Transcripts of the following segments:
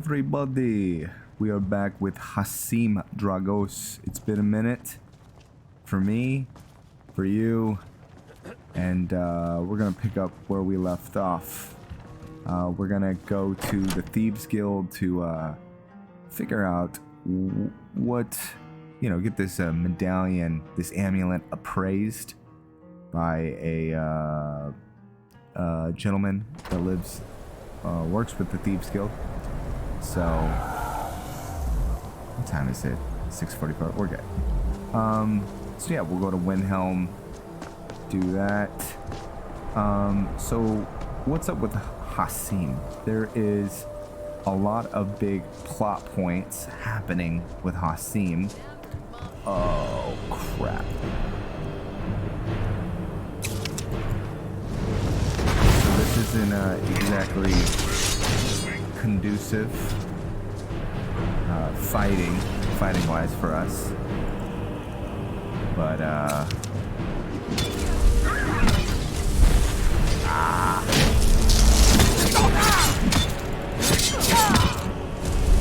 everybody, we are back with Hasim Dragos. It's been a minute for me, for you, and we're gonna pick up where we left off. We're gonna go to the Thieves Guild to figure out what, get this medallion, this amulet appraised by a gentleman that works with the Thieves Guild. So, what time is it? 6:44. We're good. So yeah, we'll go to Windhelm, do that. So what's up with Hasim? There is a lot of big plot points happening with Hasim. Oh crap. So this isn't exactly conducive fighting wise for us, but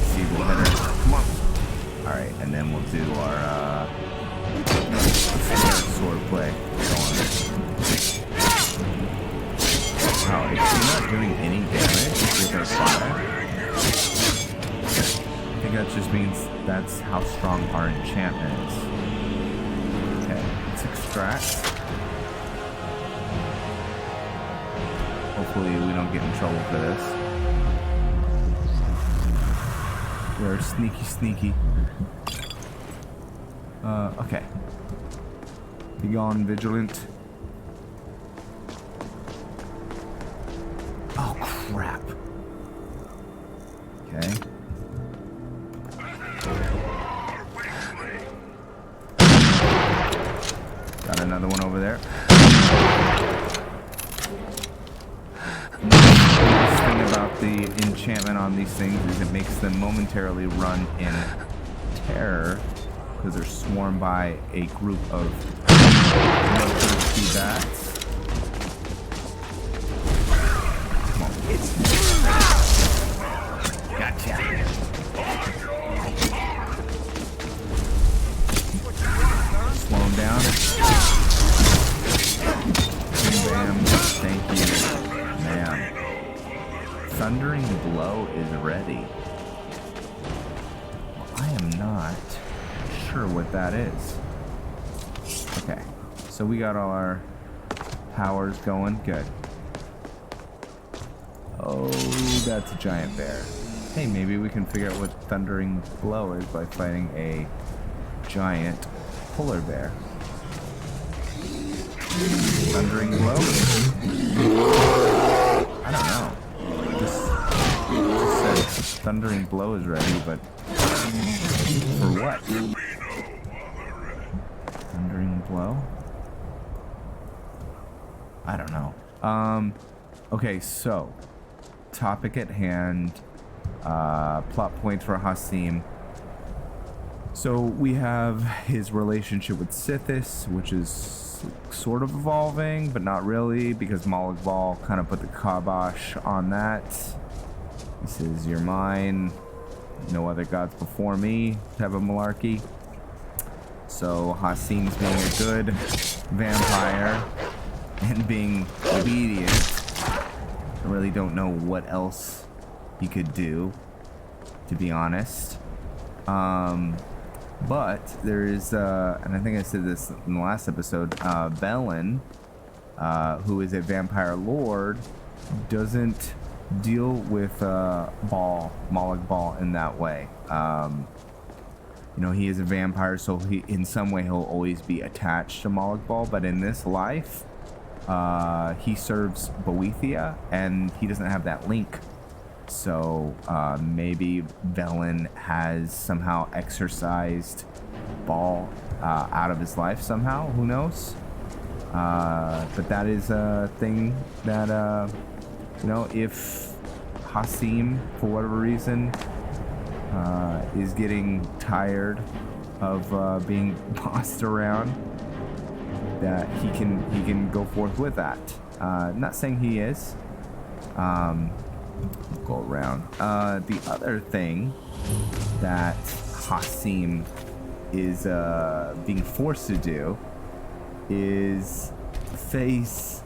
see, we'll hit her. Come on. All right, and then we'll do our sword play. Wow, is she not doing any damage with her fire? I think that just means that's how strong our enchantment is. Okay, let's extract. Hopefully we don't get in trouble for this. We are sneaky. Okay. Be gone, vigilant. Oh, crap. Okay. Got another one over there. The thing about the enchantment on these things is it makes them momentarily run in terror because they're swarmed by a group of bloodthirsty bats. Come on. Gotcha. Slow him down. Bam. Thank you. Man. Thundering Blow is ready. Well, I am not sure what that is. Okay. So we got all our powers going. Good. Oh, that's a giant bear. Hey, maybe we can figure out what Thundering Blow is by fighting a giant polar bear. Thundering Blow? I don't know. This says Thundering Blow is ready, but for what? Thundering Blow? I don't know. Okay, so topic at hand, plot points for Hasim. So we have his relationship with Sithis, which is sort of evolving, but not really, because Moloch Ball kind of put the kibosh on that. He says, "You're mine, no other gods before me," type of malarkey. So Hasim's being a good vampire and being obedient. I really don't know what else he could do, to be honest. But there is, and I think I said this in the last episode, Velen, who is a vampire lord, doesn't deal with Moloch Ball in that way. He is a vampire, so in some way he'll always be attached to Moloch Ball, but in this life, he serves Boethia, and he doesn't have that link. So maybe Velen has somehow exorcised Ball out of his life somehow. Who knows? But that is a thing that, if Hasim, for whatever reason, is getting tired of being bossed around, that he can go forth with that. Not saying he is. Go around. The other thing that Hasim is being forced to do is face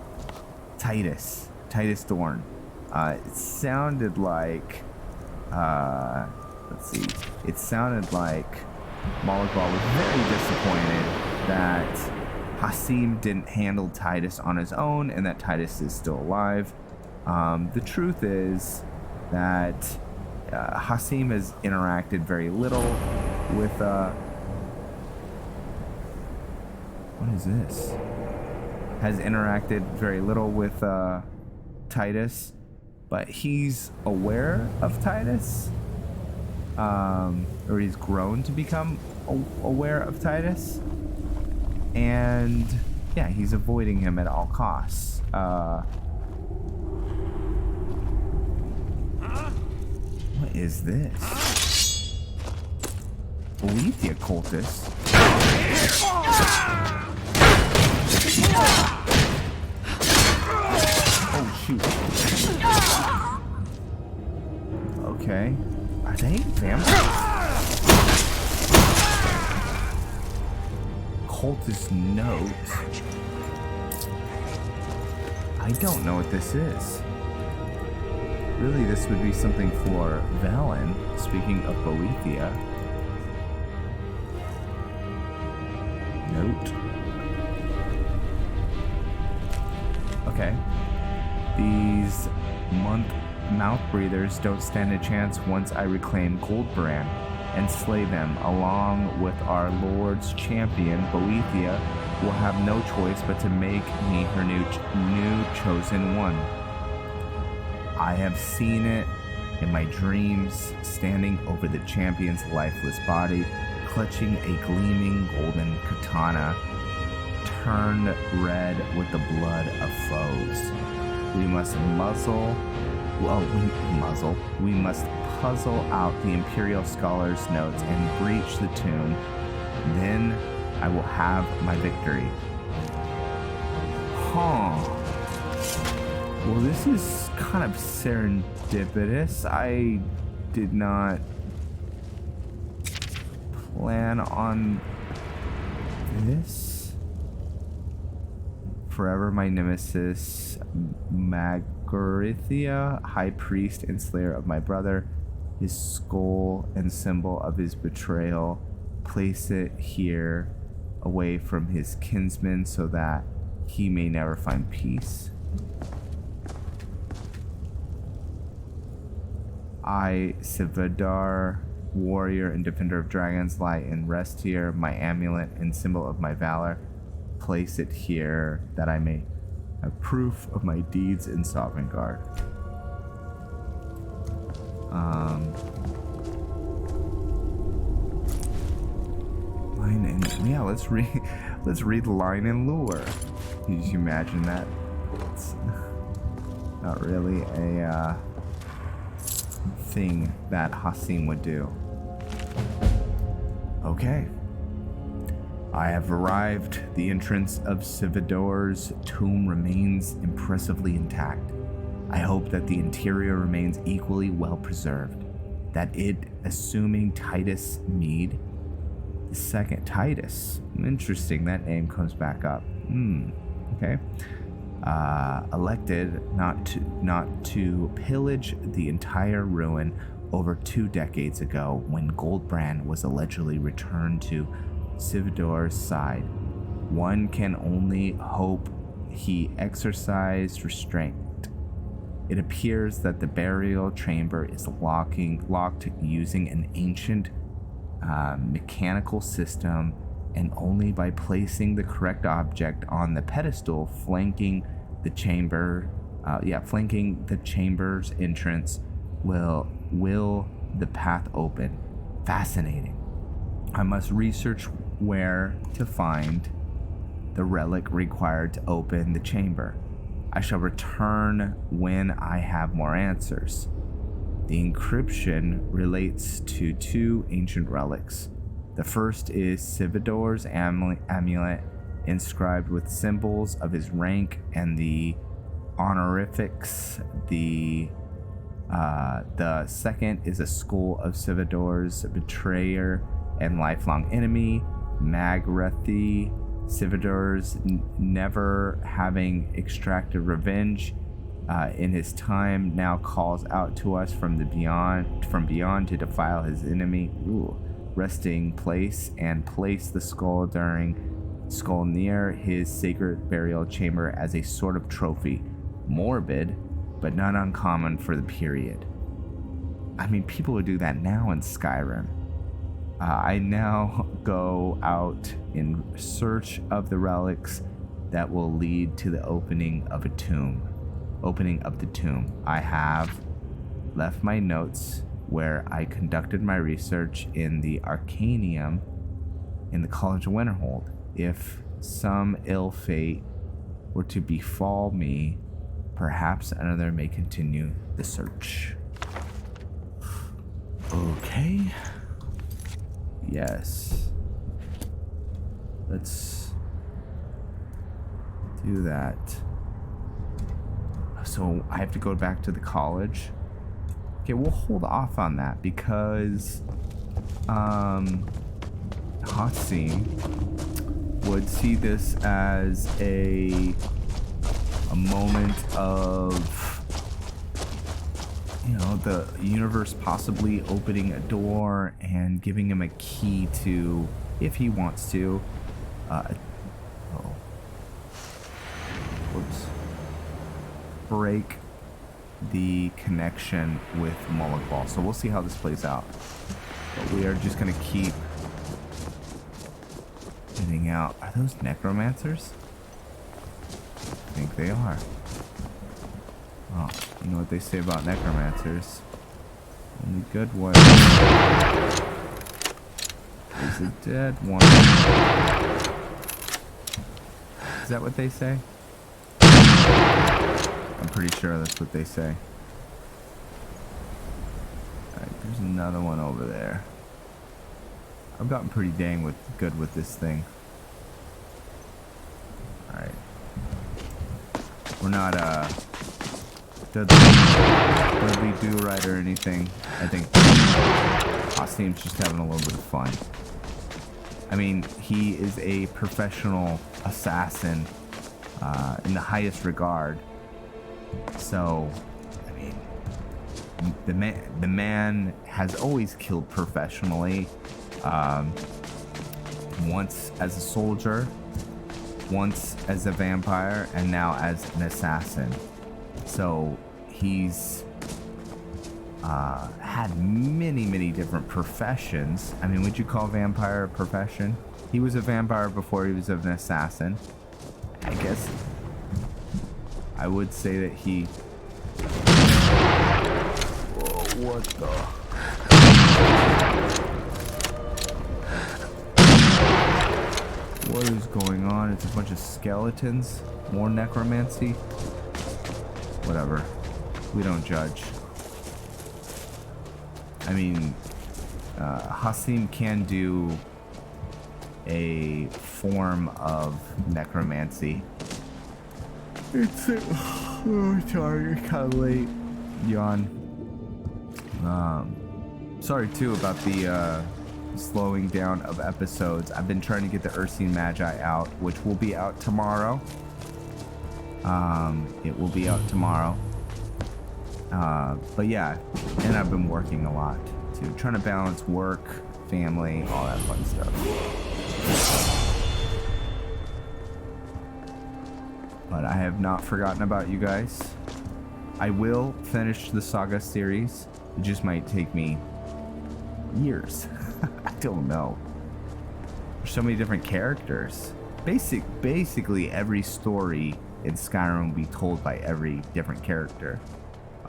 Titus Dorn. It sounded like let's see. It sounded like Molotov was very disappointed that Hasim didn't handle Titus on his own and that Titus is still alive. The truth is that Hasim has interacted very little with what is this? Has interacted very little with Titus, but he's aware of Titus, or he's grown to become aware of Titus, and yeah, he's avoiding him at all costs. What is this? Boethia cultist. Oh shoot. Okay. Are they vampires? Cultist note. I don't know what this is. Really, this would be something for Valen, speaking of Boethia. Note. Okay. These mouth breathers don't stand a chance once I reclaim Goldbrand and slay them. Along with our Lord's champion, Boethia will have no choice but to make me her new chosen one. I have seen it in my dreams, standing over the champion's lifeless body, clutching a gleaming golden katana, turned red with the blood of foes. We must we must puzzle out the Imperial Scholar's notes and breach the tomb. Then I will have my victory. Huh. Well, this is kind of serendipitous. I did not plan on this. Forever my nemesis, Magorithia, high priest and slayer of my brother, his skull and symbol of his betrayal. Place it here, away from his kinsmen, so that he may never find peace. I, Sivadar, warrior and defender of dragons, lie in rest here. My amulet and symbol of my valor, place it here, that I may have proof of my deeds in Sovngarde. Line and yeah, let's read line and lure. Can you imagine that? It's not really a thing that Hasim would do. Okay. I have arrived. The entrance of Sivador's tomb remains impressively intact. I hope that the interior remains equally well preserved. That it, assuming Titus Mead, the second Titus. Interesting, that name comes back up. Okay. Elected not to pillage the entire ruin over 2 decades ago, when Goldbrand was allegedly returned to Sivador's side. One can only hope he exercised restraint. It appears that the burial chamber is locked using an ancient mechanical system, and only by placing the correct object on the pedestal flanking the chamber's entrance will the path open. Fascinating. I must research where to find the relic required to open the chamber. I shall return when I have more answers. The encryption relates to 2 ancient relics. The first is Sivador's amulet, inscribed with symbols of his rank and the honorifics the The second is a Skull of Sivador's betrayer and lifelong enemy, Magrethi. Sivador's never having extracted revenge in his time now calls out to us from beyond to defile his enemy. Resting place and place the skull near his sacred burial chamber as a sort of trophy. Morbid, but not uncommon for the period. I mean, people would do that now in Skyrim. I now go out in search of the relics that will lead to the opening of the tomb. I have left my notes where I conducted my research in the Arcanium in the College of Winterhold. If some ill fate were to befall me, perhaps another may continue the search. Okay. Yes. Let's do that. So I have to go back to the college. Okay, we'll hold off on that because Hasim would see this as a moment of, you know, the universe possibly opening a door and giving him a key to, if he wants to, break the connection with Moloch. So we'll see how this plays out. But we are just gonna keep getting out. Are those necromancers? I think they are. Oh, you know what they say about necromancers? Only good one is a dead one. Is that what they say? I'm pretty sure that's what they say. Alright, there's another one over there. I've gotten pretty dang good with this thing. Alright. We're not Dudley Do-Right or anything. I think Hasim's just having a little bit of fun. I mean, he is a professional assassin in the highest regard. So, I mean, the man has always killed professionally. Once as a soldier, once as a vampire, and now as an assassin. So he's had many different professions. I mean, would you call vampire a profession? He was a vampire before he was an assassin. I guess I would say that he... Whoa, what the... What is going on? It's a bunch of skeletons. More necromancy. Whatever. We don't judge. I mean, Hasim can do a form of necromancy. It's sorry, it's kind of late. Yawn. Sorry too about the slowing down of episodes. I've been trying to get the Ursine Magi out, which will be out tomorrow. It will be out tomorrow. But yeah, and I've been working a lot too, trying to balance work, family, all that fun stuff. But I have not forgotten about you guys. I will finish the Saga series. It just might take me years. I don't know. There's so many different characters. Basically every story in Skyrim will be told by every different character.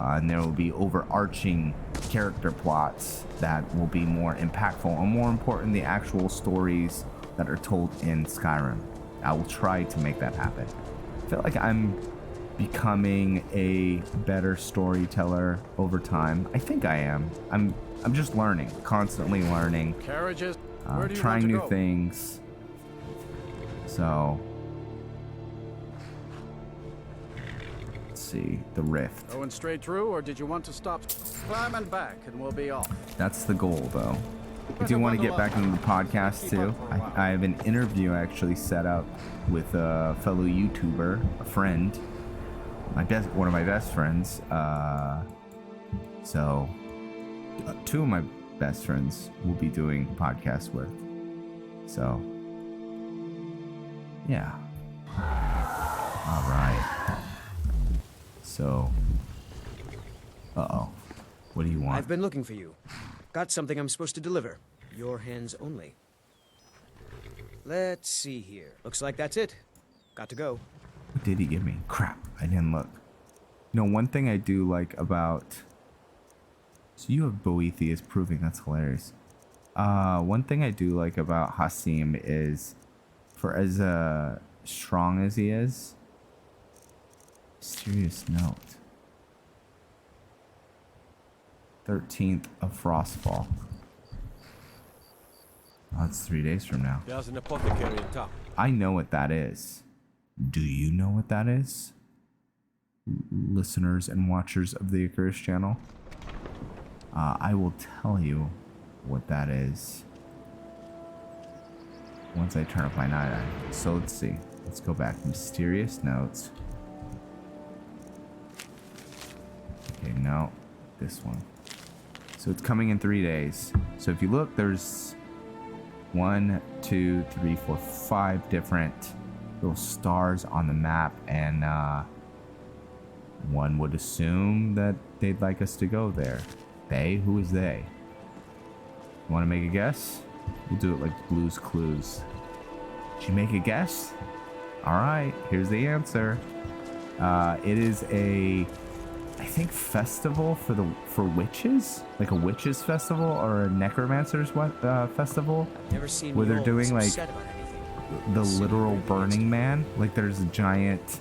And there will be overarching character plots that will be more impactful and more important, the actual stories that are told in Skyrim. I will try to make that happen. I feel like I'm becoming a better storyteller over time. I think I am. I'm just learning, constantly learning, Carriages. trying new things. So see, the rift. Going straight through, or did you want to stop? Climbing back, and we'll be off. That's the goal, though. I do want to get back into the podcast too. I have an interview actually set up with a fellow YouTuber, a friend, one of my best friends. So two of my best friends will be doing podcasts with. So yeah. All right. So, what do you want? I've been looking for you. Got something I'm supposed to deliver. Your hands only. Let's see here. Looks like that's it. Got to go. What did he give me? Crap, I didn't look. You know, one thing I do like about... So you have Boethius proving, that's hilarious. One thing I do like about Hasim is, for as strong as he is, mysterious note. 13th of Frostfall. Oh, that's 3 days from now. There's an apothecary in top. I know what that is. Do you know what that is? Listeners and watchers of the Icarus channel? I will tell you what that is once I turn up my night eye. So let's see. Let's go back. Mysterious notes. Okay, no. This one. So it's coming in 3 days. So if you look, there's 1, 2, 3, 4, 5 different little stars on the map, and one would assume that they'd like us to go there. They? Who is they? You want to make a guess? We'll do it like Blue's Clues. Did you make a guess? All right, here's the answer. It is a, I think, festival for witches, like a witches festival or a necromancers festival, Never seen where me they're all doing so like upset about anything. the literal Burning Man. Like there's a giant,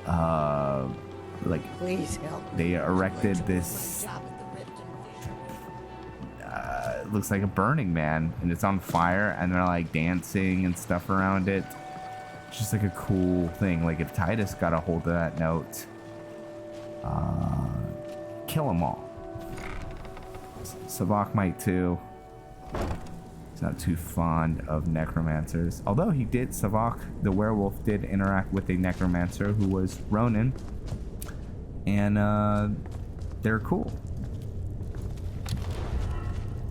like Please help. they erected this. It looks like a Burning Man, and it's on fire, and they're like dancing and stuff around it. It's just like a cool thing. Like if Titus got a hold of that note, kill them all. Savak might too. He's not too fond of necromancers, although he did. Savak, the werewolf, did interact with a necromancer who was Ronin, and they're cool.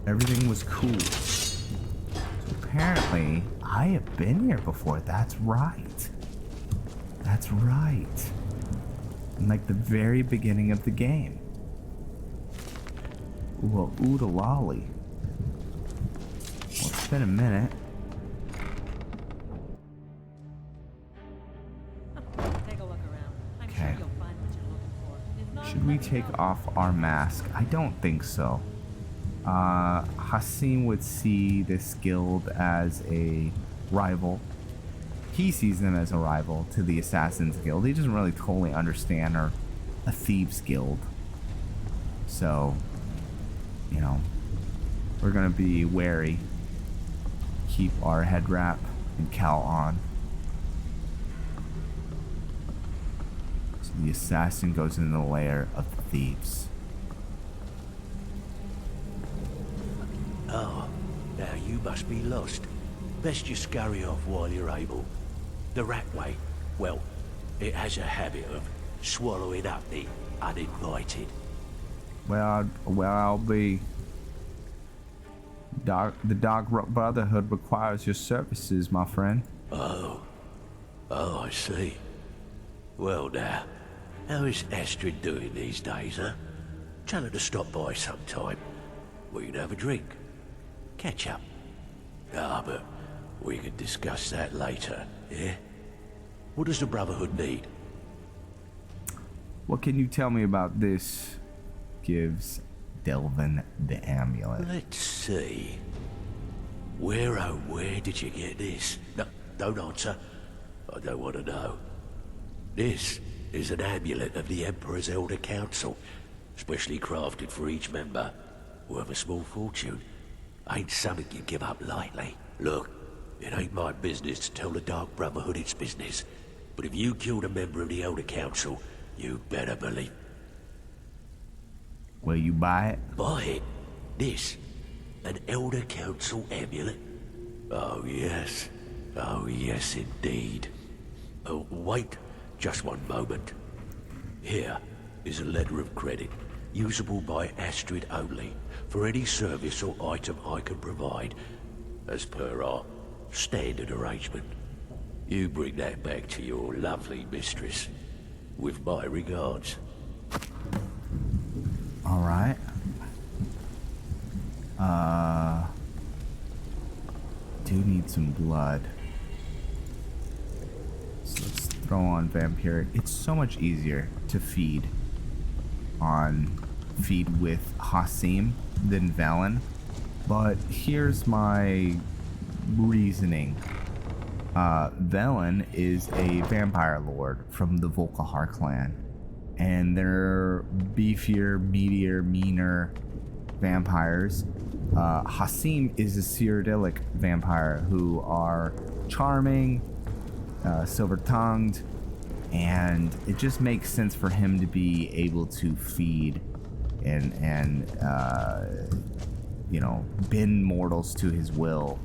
Everything was cool. So apparently, I have been here before. That's right. That's right. In like the very beginning of the game. Well, oodalali. Well, it's been a minute. Take a look around. I'm Okay. sure you'll find what you're looking for. If not, Should we let me take know. off our mask? I don't think so. Hasim would see this guild as a rival. He sees them as a rival to the Assassin's Guild. He doesn't really totally understand or a Thieves Guild. So, you know, we're gonna be wary. Keep our head wrap and cowl on. So the assassin goes into the lair of the thieves. Oh, now you must be lost. Best you scurry off while you're able. The ratway, well, it has a habit of swallowing up the uninvited. Well, I'll be. The Dark Brotherhood requires your services, my friend. Oh, I see. Well now, how is Astrid doing these days, huh? Tell her to stop by sometime. We can have a drink. Catch up. But we can discuss that later, yeah? What does the Brotherhood need? What can you tell me about this? Gives Delvin the amulet. Let's see. Where did you get this? No, don't answer. I don't want to know. This is an amulet of the Emperor's Elder Council, specially crafted for each member, worth a small fortune. Ain't something you give up lightly. Look, it ain't my business to tell the Dark Brotherhood its business, But if you killed a member of the Elder Council, you better believe. Will you buy it? Buy it? This? An Elder Council amulet? Oh yes. Oh yes indeed. Oh, wait just one moment. Here is a letter of credit, usable by Astrid only, for any service or item I can provide, as per our standard arrangement. You bring that back to your lovely mistress, with my regards. All right. Do need some blood. So let's throw on vampiric. It's so much easier to feed with Hasim than Velen. But here's my reasoning. Velen is a vampire lord from the Volkihar clan. And they're beefier, meatier, meaner vampires. Hasim is a Cyrodiilic vampire who are charming, silver-tongued, and it just makes sense for him to be able to feed and bend mortals to his will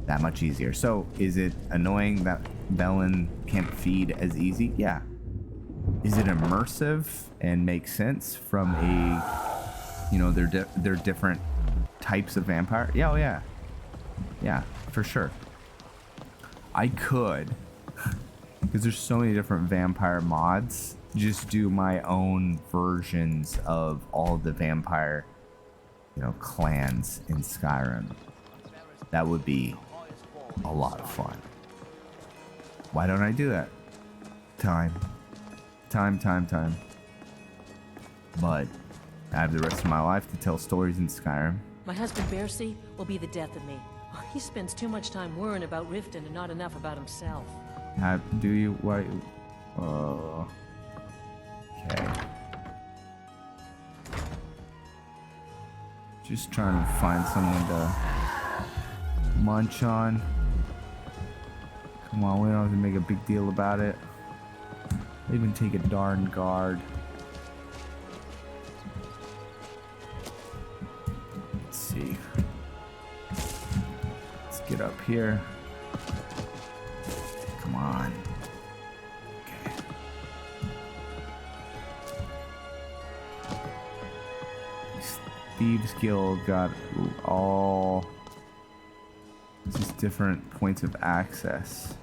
that much easier. So is it annoying that Velen can't feed as easy? Yeah. Is it immersive and makes sense from they're different types of vampire? Yeah, oh yeah. Yeah, for sure. I could, because there's so many different vampire mods, just do my own versions of all the vampire, clans in Skyrim. That would be a lot of fun. Why don't I do that? Time. But I have the rest of my life to tell stories in Skyrim. My husband Bercy will be the death of me. He spends too much time worrying about Riften and not enough about himself. Do you? Why? Okay. Just trying to find someone to munch on. Come on, we don't have to make a big deal about it. I'll even take a darn guard. Let's see. Let's get up here. Come on. Okay. Thieves Guild got all these different points of access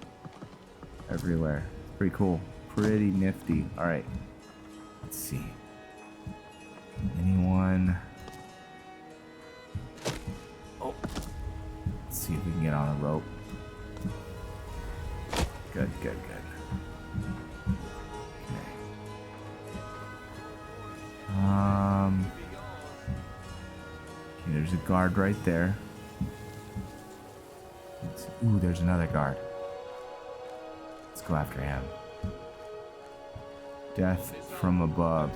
everywhere. Pretty cool. Pretty nifty. All right. Let's see. Anyone? Oh. Let's see if we can get on a rope. Good. Okay. Okay, there's a guard right there. Ooh, there's another guard. Let's go after him. Death from above.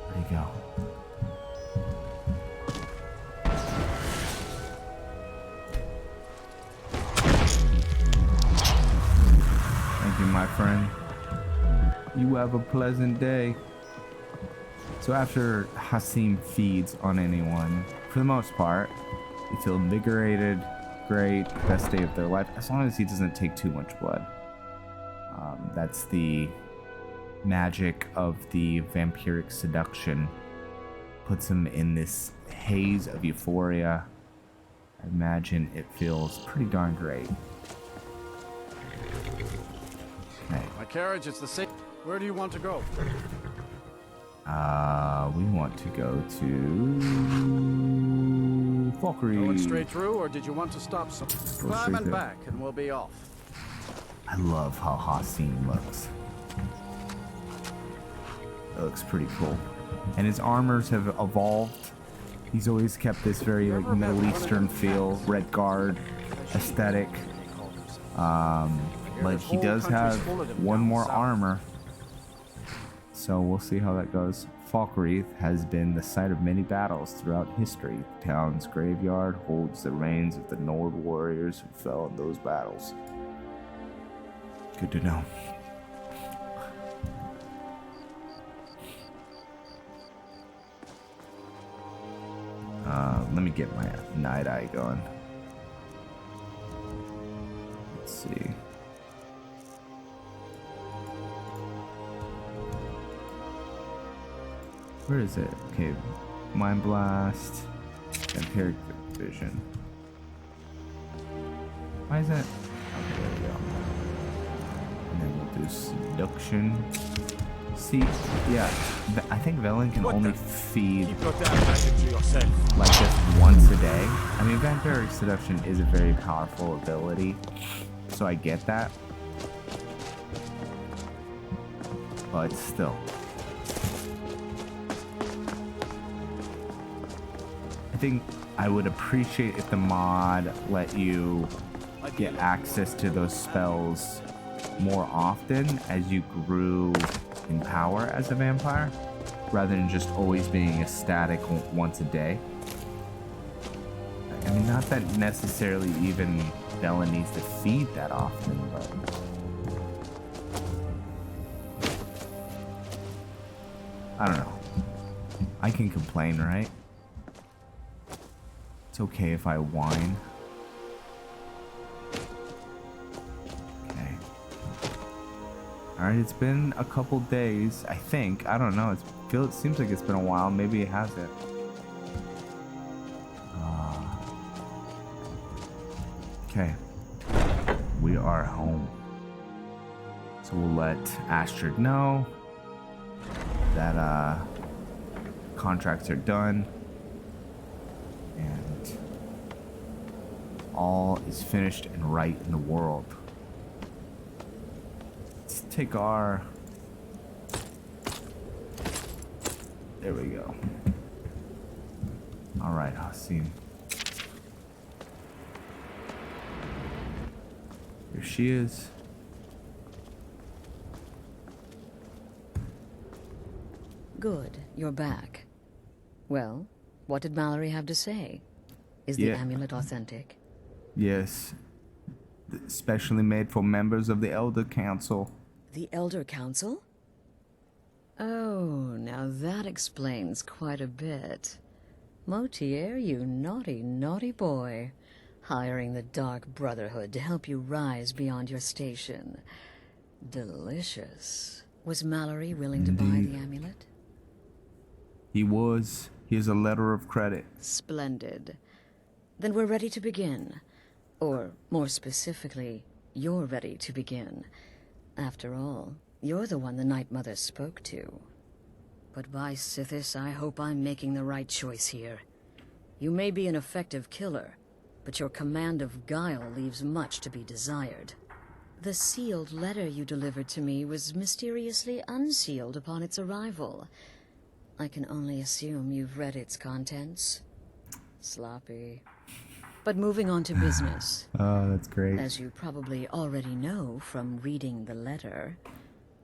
Where'd he go? Thank you, my friend. You have a pleasant day. So after Hasim feeds on anyone, for the most part, they feel invigorated, great, best day of their life, as long as he doesn't take too much blood. That's the magic of the vampiric seduction. Puts him in this haze of euphoria. I imagine it feels pretty darn great. Okay. My carriage is the same. Where do you want to go? We want to go to Valkyrie. Going straight through, or did you want to stop some? Climb and back, and we'll be off. I love how Hasim looks. It looks pretty cool. And his armors have evolved. He's always kept this very like Middle Eastern feel, red guard aesthetic. But he does have one more armor. So we'll see how that goes. Falkreath has been the site of many battles throughout history. The town's graveyard holds the remains of the Nord warriors who fell in those battles. Good to know. Let me get my night eye going. Let's see. Where is it? Okay, Mind Blast, Vampiric Vision. Why is that? Okay, there we go. And then we'll do Seduction. See, yeah, I think Velen can only feed like just once a day. I mean, Vampiric Seduction is a very powerful ability, so I get that. But still. I think I would appreciate if the mod let you get access to those spells more often as you grew in power as a vampire, rather than just always being a static once a day. I mean, not that necessarily even Bella needs to feed that often, but I don't know. I can complain, right? It's okay if I whine. Okay. Alright, it's been a couple days, I think. I don't know. It seems like it's been a while. Maybe it hasn't. Okay. We are home. So we'll let Astrid know that contracts are done. And all is finished and right in the world. Let's take our... There we go. Alright, Hasim. Here she is. Good, you're back. Well, what did Mallory have to say? Is the amulet authentic? Yes. Specially made for members of the Elder Council. The Elder Council? Oh, now that explains quite a bit. Motier, you naughty, naughty boy. Hiring the Dark Brotherhood to help you rise beyond your station. Delicious. Was Mallory willing to buy the amulet? He was. Here's a letter of credit. Splendid. Then we're ready to begin. Or, more specifically, you're ready to begin. After all, you're the one the Night Mother spoke to. But by Sithis, I hope I'm making the right choice here. You may be an effective killer, but your command of guile leaves much to be desired. The sealed letter you delivered to me was mysteriously unsealed upon its arrival. I can only assume you've read its contents. Sloppy. But moving on to business. Oh, that's great. As you probably already know from reading the letter,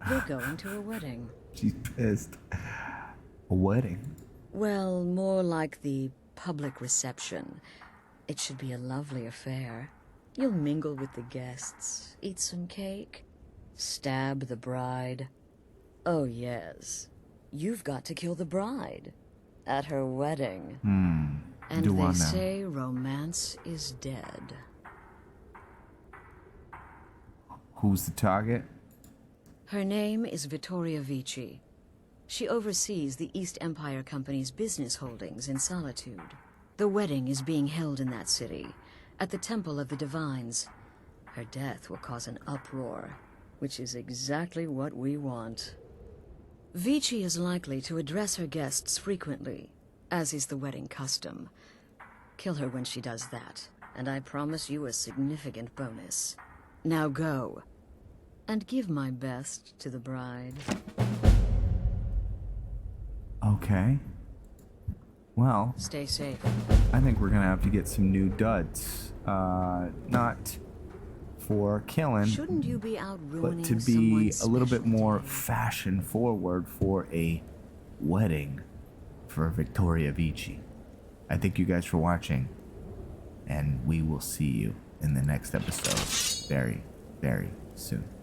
we're going to a wedding. She's pissed. A wedding? Well, more like the public reception. It should be a lovely affair. You'll mingle with the guests, eat some cake, stab the bride. Oh yes, you've got to kill the bride at her wedding. And they say romance is dead. Who's the target? Her name is Vittoria Vici. She oversees the East Empire Company's business holdings in Solitude. The wedding is being held in that city, at the Temple of the Divines. Her death will cause an uproar, which is exactly what we want. Vici is likely to address her guests frequently, as is the wedding custom. Kill her when she does that, and I promise you a significant bonus. Now go, and give my best to the bride. Okay. Well, stay safe. I think we're gonna have to get some new duds. Not for killing, Shouldn't you be out ruining but to be someone a little bit special more today? fashion forward for a wedding for Victoria Vici. I thank you guys for watching, and we will see you in the next episode very, very soon.